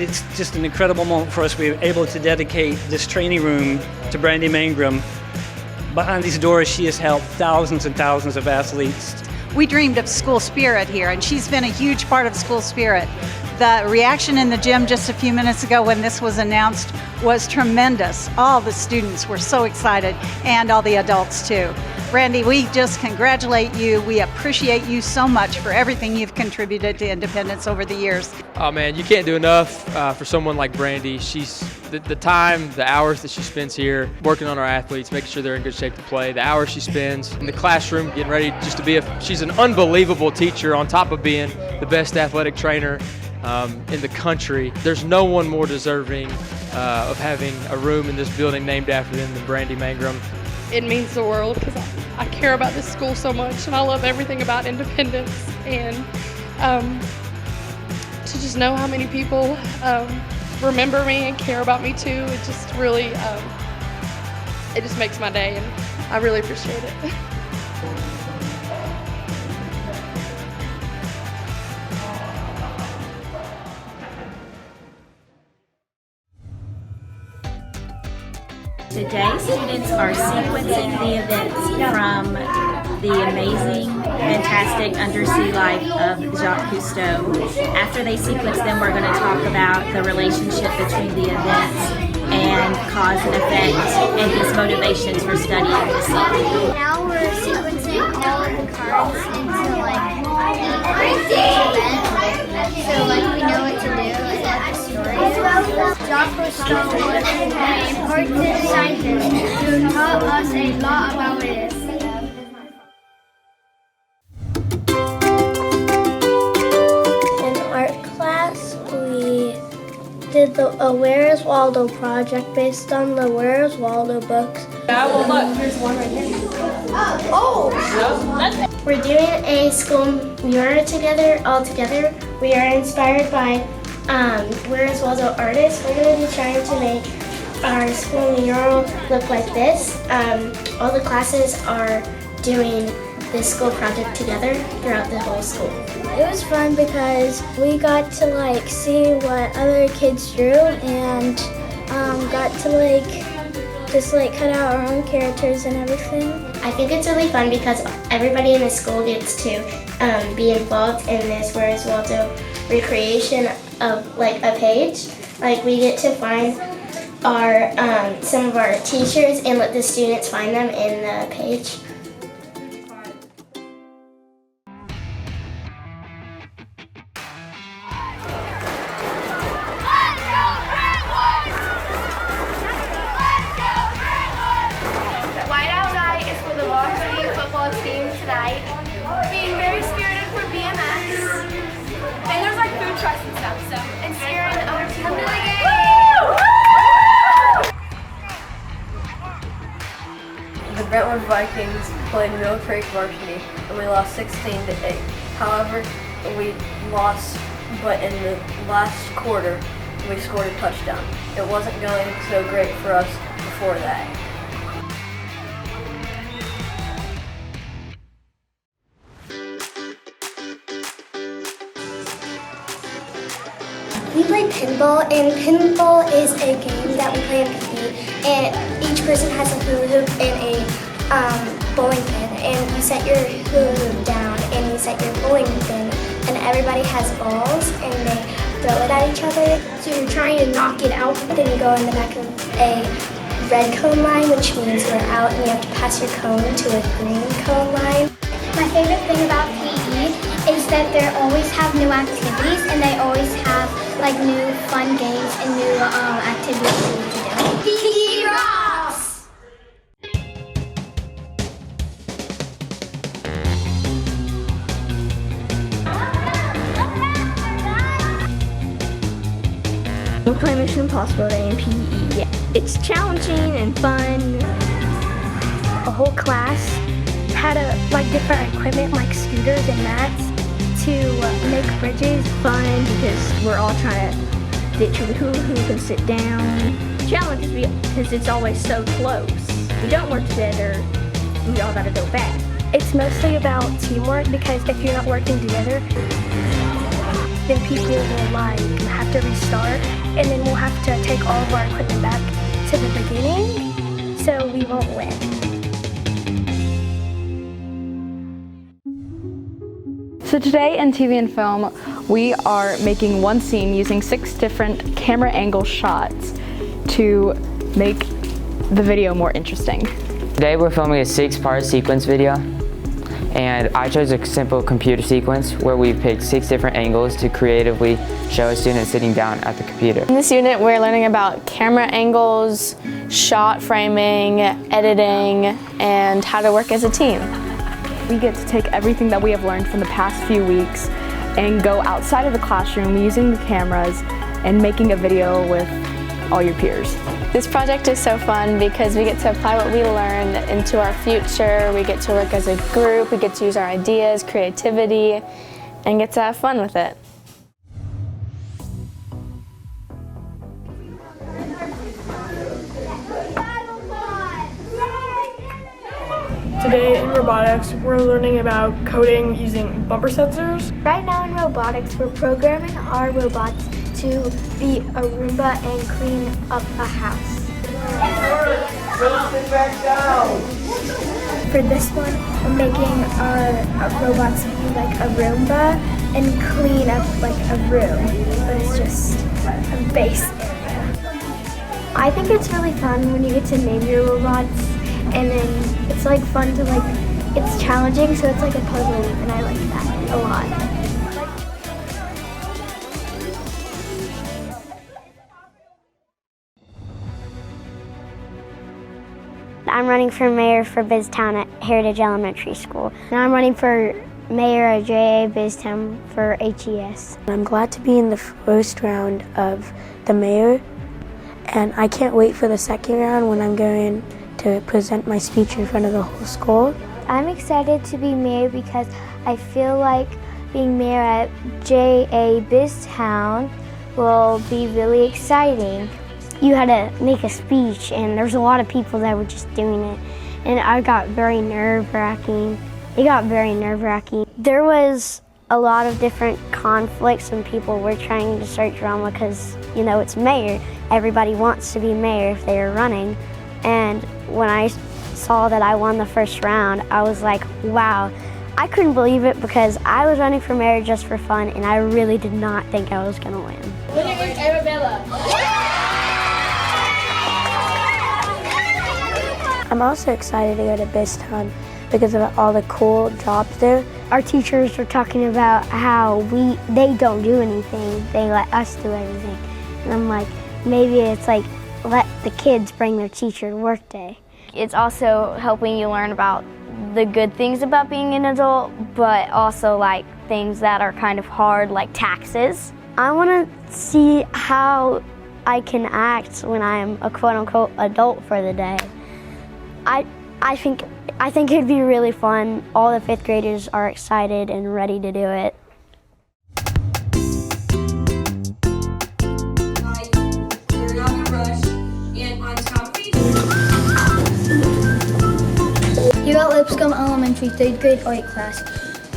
it's just an incredible moment for us. We were able to dedicate this training room to Brandy Mangrum. Behind these doors, she has helped thousands and thousands of athletes. We dreamed of school spirit here, and she's been a huge part of school spirit. The reaction in the gym just a few minutes ago when this was announced was tremendous. All the students were so excited, and all the adults too. Brandy, we just congratulate you. We appreciate you so much for everything you've contributed to Independence over the years. Oh man, you can't do enough for someone like Brandy. She's the time, the hours that she spends here working on our athletes, making sure they're in good shape to play, the hours she spends in the classroom getting ready just to be she's an unbelievable teacher on top of being the best athletic trainer in the country. There's no one more deserving of having a room in this building named after them than Brandy Mangrum. It means the world because I care about this school so much, and I love everything about Independence. And to just know how many people remember me and care about me too, it just really, it just makes my day, and I really appreciate it. Today, students are sequencing the events from the amazing, fantastic undersea life of Jacques Cousteau. After they sequence them, we're going to talk about the relationship between the events and cause and effect and his motivations for studying the sea. Now we're sequencing all of the cards into each event, so we know what to do and what the story is. Jacques Cousteau was an important scientist who taught us a lot about it. In art class, we did a Where's Waldo project based on the Where's Waldo books. Yeah, well look, there's one right here. We're doing a school mural all together. We are inspired by Where's Waldo artists. We're going to be trying to make our school mural look like this. All the classes are doing this school project together throughout the whole school. It was fun because we got to see what other kids drew and got to just cut out our own characters and everything. I think it's really fun because everybody in the school gets to be involved in this Where's Waldo recreation of a page. We get to find our some of our teachers and let the students find them in the page. Whiteout night is for the varsity football team tonight. Being very spirited for BMS. And there's food trucks and stuff, so it's cheering our team to the game. The Brentwood Vikings played Mill Creek varsity and we lost 16-8. However, we lost, but in the last quarter, we scored a touchdown. It wasn't going so great for us before that. We play pinball, and pinball is a game that we play in PE, and each person has a hula hoop and a bowling pin, and you set your hula hoop down and you set your bowling pin, and everybody has balls and they throw it at each other. So you're trying to knock it out, then you go in the back of a red cone line, which means you're out and you have to pass your cone to a green cone line. My favorite thing about PE is that they always have new activities and they always have new fun games and new activities for you to do. PE rocks! We're playing Mission Impossible today in PE. Yeah. It's challenging and fun. The whole class had different equipment like scooters and mats to make bridges fun because we're all trying to ditch the hula hoop and sit down. Challenges because it's always so close. We don't work together, we all gotta go back. It's mostly about teamwork because if you're not working together, then people will have to restart, and then we'll have to take all of our equipment back to the beginning, so we won't win. So today in TV and film, we are making one scene using 6 different camera angle shots to make the video more interesting. Today we're filming a 6-part sequence video, and I chose a simple computer sequence where we picked 6 different angles to creatively show a student sitting down at the computer. In this unit, we're learning about camera angles, shot framing, editing, and how to work as a team. We get to take everything that we have learned from the past few weeks and go outside of the classroom using the cameras and making a video with all your peers. This project is so fun because we get to apply what we learned into our future. We get to work as a group, we get to use our ideas, creativity, and get to have fun with it. Today in robotics, we're learning about coding using bumper sensors. Right now in robotics, we're programming our robots to be a Roomba and clean up a house. For this one, we're making our robots be like a Roomba and clean up like a room, but it's just a base area. I think it's really fun when you get to name your robots, and then it's like fun to it's challenging, so it's like a puzzle, and I like that a lot. I'm running for mayor for Biztown at Heritage Elementary School. And I'm running for mayor at JA Biztown for HES. I'm glad to be in the first round of the mayor, and I can't wait for the second round when I'm going to present my speech in front of the whole school. I'm excited to be mayor because I feel like being mayor at JA Biztown will be really exciting. You had to make a speech, and there's a lot of people that were just doing it, and I got very nerve-wracking. It got very nerve-wracking. There was a lot of different conflicts, and people were trying to start drama because, you know, it's mayor. Everybody wants to be mayor if they're running, and when I saw that I won the first round, I was like, wow. I couldn't believe it because I was running for mayor just for fun, and I really did not think I was gonna win. Winner is Arabella. I'm also excited to go to Biztown because of all the cool jobs there. Our teachers were talking about how they don't do anything, they let us do everything. And I'm like, maybe it's like, let the kids bring their teacher to work day. It's also helping you learn about the good things about being an adult, but also like things that are kind of hard, like taxes. I want to see how I can act when I'm a quote-unquote adult for the day. I think it'd be really fun. All the 5th graders are excited and ready to do it. Here at Lipscomb Elementary 3rd grade art class,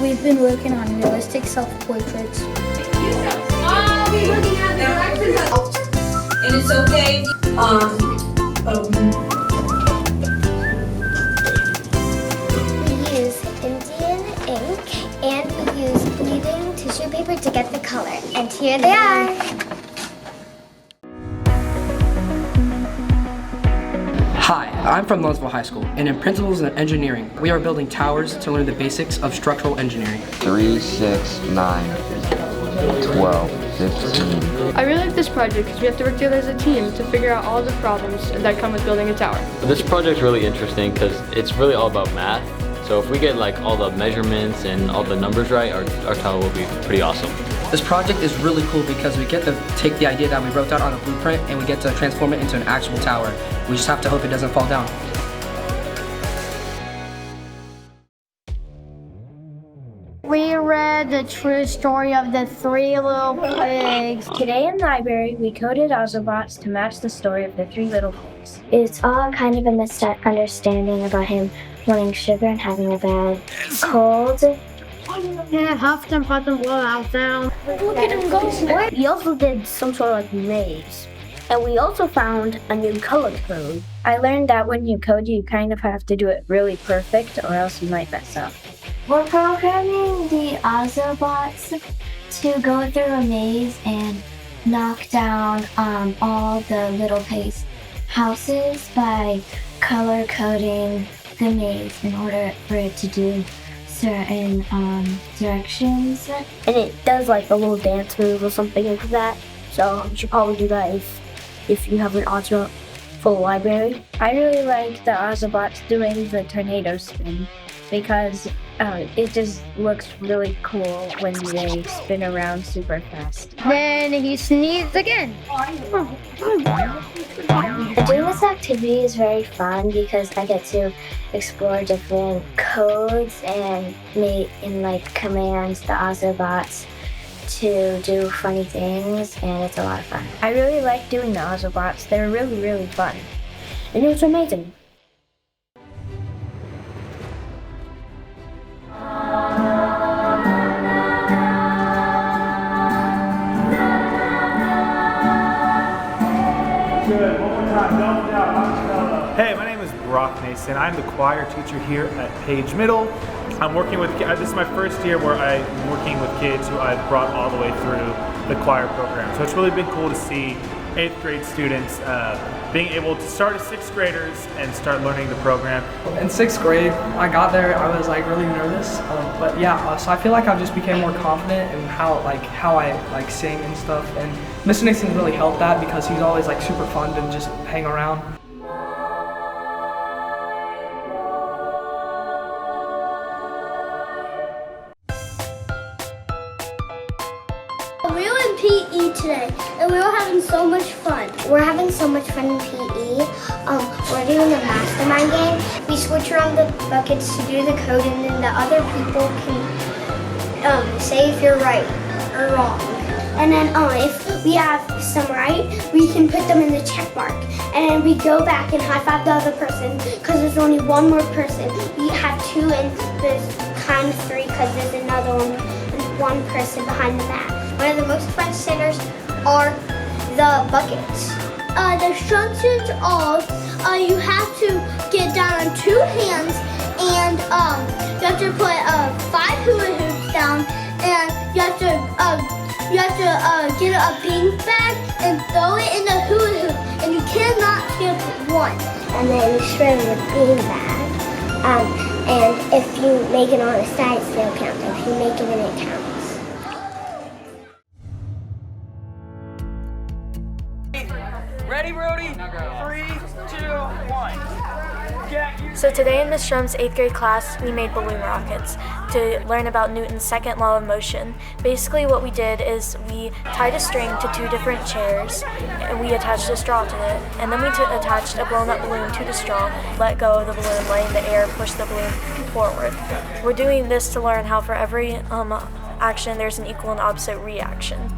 we've been working on realistic self-portraits. And it's okay. We use Indian ink and we use bleeding tissue paper to get the color. And here they are. Hi, I'm from Lawrenceville High School, and in Principles and Engineering, we are building towers to learn the basics of structural engineering. 3, 6, 9, 12, 15. I really like this project because we have to work together as a team to figure out all the problems that come with building a tower. This project's really interesting because it's really all about math. So if we get like all the measurements and all the numbers right, our tower will be pretty awesome. This project is really cool because we get to take the idea that we wrote down on a blueprint and we get to transform it into an actual tower. We just have to hope it doesn't fall down. We read the true story of the 3 little pigs. Today in the library, we coded Autobots to match the story of the 3 little pigs. It's all kind of a misunderstanding about him wanting sugar and having a bad cold. Yeah, huffed and puffed and blow out down. Look at him go. We also did some sort of like maze. And we also found a new color code. I learned that when you code, you kind of have to do it really perfect or else you might mess up. We're programming the Autobots to go through a maze and knock down all the little houses by color coding the maze in order for it to do certain directions. And it does like a little dance move or something like that. So you should probably do that if you have an Auto full library. I really like the Autobots doing the tornado spin because it just looks really cool when they spin around super fast. Then he sneezed again. Doing this activity is very fun because I get to explore different codes and make and like commands the Autobots to do funny things, and it's a lot of fun. I really like doing the Autobots. They're really, really fun. And it was amazing. Good. One more time. Don't doubt. Hey, my name is Brock Mason. I'm the choir teacher here at Page Middle. I'm working with, this is my first year where I'm working with kids who I've brought all the way through the choir program. So it's really been cool to see 8th grade students being able to start as 6th graders and start learning the program. In 6th grade, I got there, I was like really nervous, but yeah, so I feel like I just became more confident in how I sing and stuff, and Mr. Nixon really helped that because he's always like super fun to just hang around. We were in PE today, and we were having so much fun. We're having so much fun in PE. We're doing the mastermind game. We switch around the buckets to do the code, and then the other people can say if you're right or wrong. And then if we have some right, we can put them in the check mark. And then we go back and high five the other person, because there's only one more person. We have 2 and there's kind of 3 because there's another one person behind the map. One of the most fun centers are the buckets. The instructions are you have to get down on 2 hands, and you have to put 5 hula hoops down, and you have to get a bean bag and throw it in the hula hoop, and you cannot skip one. And then you swim with bean bag. And if you make it on the side, it still counts. If you make it in, it counts. Ready, Brody? 3, 2, 1. So today in Ms. Strum's 8th grade class, we made balloon rockets to learn about Newton's second law of motion. Basically what we did is we tied a string to 2 different chairs and we attached a straw to it. And then we attached a blown up balloon to the straw, let go of the balloon, let in the air, push the balloon forward. We're doing this to learn how for every action there's an equal and opposite reaction.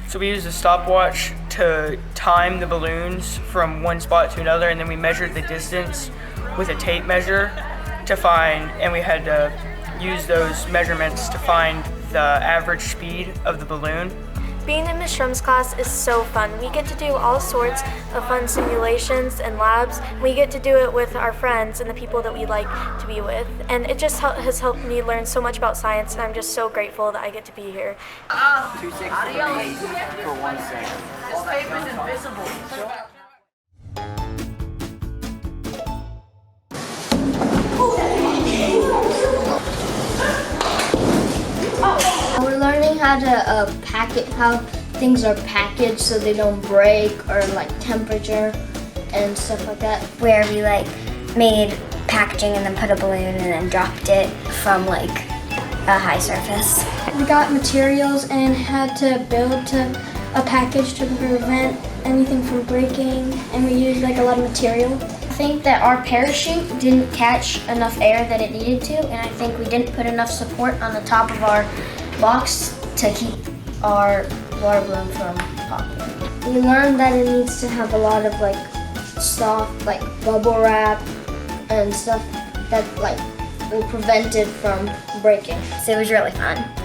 So we used a stopwatch to time the balloons from one spot to another, and then we measured the distance with a tape measure to find, and we had to use those measurements to find the average speed of the balloon. Being in Ms. Strum's class is so fun. We get to do all sorts of fun simulations and labs. We get to do it with our friends and the people that we like to be with. And it just has helped me learn so much about science, and I'm just so grateful that I get to be here. 268 for 1 second. This tape is invisible. We're learning how to how things are packaged so they don't break, or like temperature and stuff like that. Where we like made packaging and then put a balloon and then dropped it from like a high surface. We got materials and had to build a package to prevent anything from breaking, and we used like a lot of material. I think that our parachute didn't catch enough air that it needed to, and I think we didn't put enough support on the top of our box to keep our water balloon from popping. We learned that it needs to have a lot of like soft like bubble wrap and stuff that like will prevent it from breaking. So it was really fun.